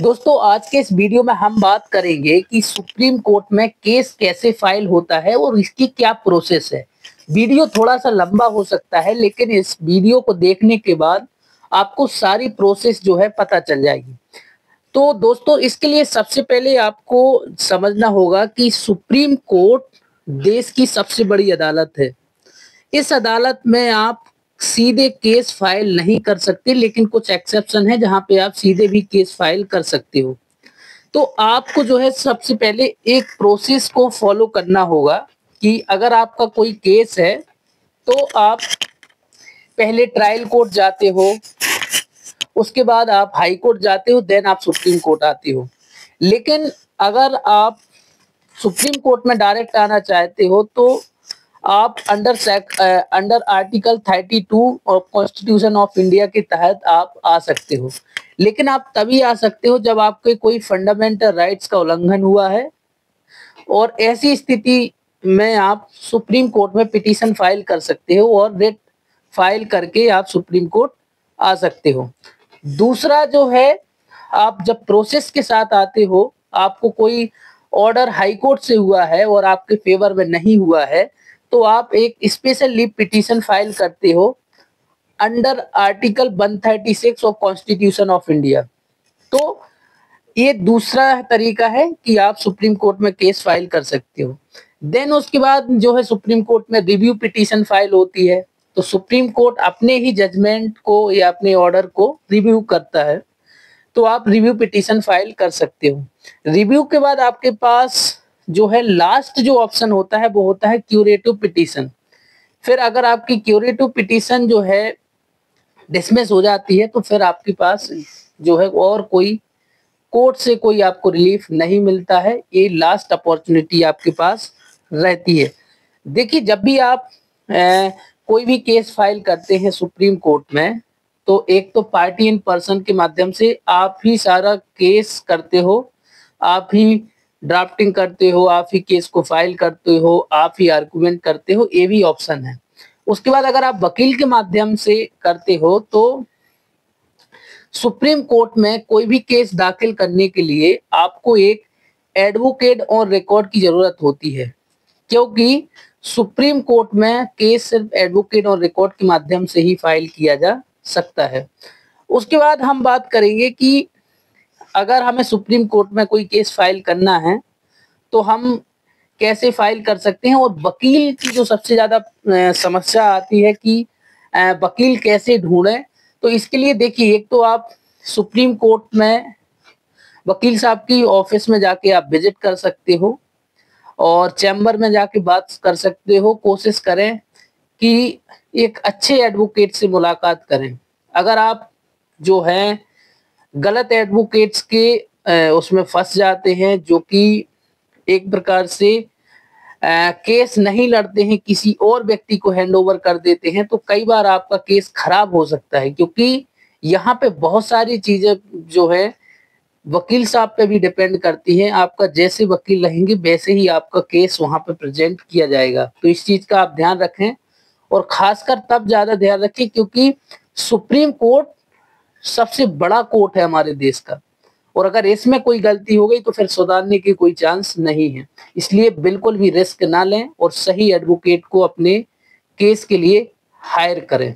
दोस्तों आज के इस वीडियो में हम बात करेंगे कि सुप्रीम कोर्ट में केस कैसे फाइल होता है और इसकी क्या प्रोसेस है। वीडियो थोड़ा सा लंबा हो सकता है, लेकिन इस वीडियो को देखने के बाद आपको सारी प्रोसेस जो है पता चल जाएगी। तो दोस्तों इसके लिए सबसे पहले आपको समझना होगा कि सुप्रीम कोर्ट देश की सबसे बड़ी अदालत है। इस अदालत में आप सीधे केस फाइल नहीं कर सकते, लेकिन कुछ एक्सेप्शन है जहां पे आप सीधे भी केस फाइल कर सकते हो। तो आपको जो है सबसे पहले एक प्रोसेस को फॉलो करना होगा कि अगर आपका कोई केस है तो आप पहले ट्रायल कोर्ट जाते हो, उसके बाद आप हाई कोर्ट जाते हो, देन आप सुप्रीम कोर्ट आते हो। लेकिन अगर आप सुप्रीम कोर्ट में डायरेक्ट आना चाहते हो तो आप अंडर आर्टिकल 32 और कॉन्स्टिट्यूशन ऑफ इंडिया के तहत आप आ सकते हो। लेकिन आप तभी आ सकते हो जब आपके कोई फंडामेंटल राइट्स का उल्लंघन हुआ है, और ऐसी स्थिति में आप सुप्रीम कोर्ट में पिटीशन फाइल कर सकते हो और रिट फाइल करके आप सुप्रीम कोर्ट आ सकते हो। दूसरा जो है, आप जब प्रोसेस के साथ आते हो, आपको कोई ऑर्डर हाई कोर्ट से हुआ है और आपके फेवर में नहीं हुआ है, तो आप एक स्पेशल लीव पिटीशन फाइल करते हो under article 136 of constitution of India. तो ये दूसरा तरीका है कि आप सुप्रीम कोर्ट में केस फाइल कर सकते हो। देन उसके बाद जो है सुप्रीम कोर्ट में रिव्यू पिटीशन फाइल होती है। तो सुप्रीम कोर्ट अपने ही जजमेंट को या अपने ऑर्डर को रिव्यू करता है, तो आप रिव्यू पिटीशन फाइल कर सकते हो। रिव्यू के बाद आपके पास जो है लास्ट जो ऑप्शन होता है वो होता है क्यूरेटिव पिटीशन। फिर अगर आपकी क्यूरेटिव पिटीशन जो है डिसमिस हो जाती है तो फिर आपके पास जो है और कोई कोर्ट से कोई आपको रिलीफ नहीं मिलता है। ये लास्ट अपॉर्चुनिटी आपके पास रहती है। देखिए, जब भी आप कोई भी केस फाइल करते हैं सुप्रीम कोर्ट में, तो एक तो पार्टी इन पर्सन के माध्यम से आप ही सारा केस करते हो, आप ही ड्राफ्टिंग करते हो, आप ही केस को फाइल करते हो, आप ही आर्गुमेंट करते हो, ये भी ऑप्शन है। उसके बाद अगर आप वकील के माध्यम से करते हो तो सुप्रीम कोर्ट में कोई भी केस दाखिल करने के लिए आपको एक एडवोकेट और रिकॉर्ड की जरूरत होती है, क्योंकि सुप्रीम कोर्ट में केस सिर्फ एडवोकेट और रिकॉर्ड के माध्यम से ही फाइल किया जा सकता है। उसके बाद हम बात करेंगे कि अगर हमें सुप्रीम कोर्ट में कोई केस फाइल करना है तो हम कैसे फाइल कर सकते हैं, और वकील की जो सबसे ज्यादा समस्या आती है कि वकील कैसे ढूंढें। तो इसके लिए देखिए, एक तो आप सुप्रीम कोर्ट में वकील साहब की ऑफिस में जाके आप विजिट कर सकते हो और चैम्बर में जाके बात कर सकते हो। कोशिश करें कि एक अच्छे एडवोकेट से मुलाकात करें। अगर आप जो है गलत एडवोकेट्स के उसमें फंस जाते हैं, जो कि एक प्रकार से केस नहीं लड़ते हैं, किसी और व्यक्ति को हैंड ओवर कर देते हैं, तो कई बार आपका केस खराब हो सकता है। क्योंकि यहाँ पे बहुत सारी चीजें जो है वकील साहब पे भी डिपेंड करती हैं। आपका जैसे वकील रहेंगे वैसे ही आपका केस वहां पे प्रेजेंट किया जाएगा। तो इस चीज का आप ध्यान रखें, और खासकर तब ज्यादा ध्यान रखें क्योंकि सुप्रीम कोर्ट सबसे बड़ा कोर्ट है हमारे देश का, और अगर इसमें कोई गलती हो गई तो फिर सुधारने की कोई चांस नहीं है। इसलिए बिल्कुल भी रिस्क ना लें और सही एडवोकेट को अपने केस के लिए हायर करें।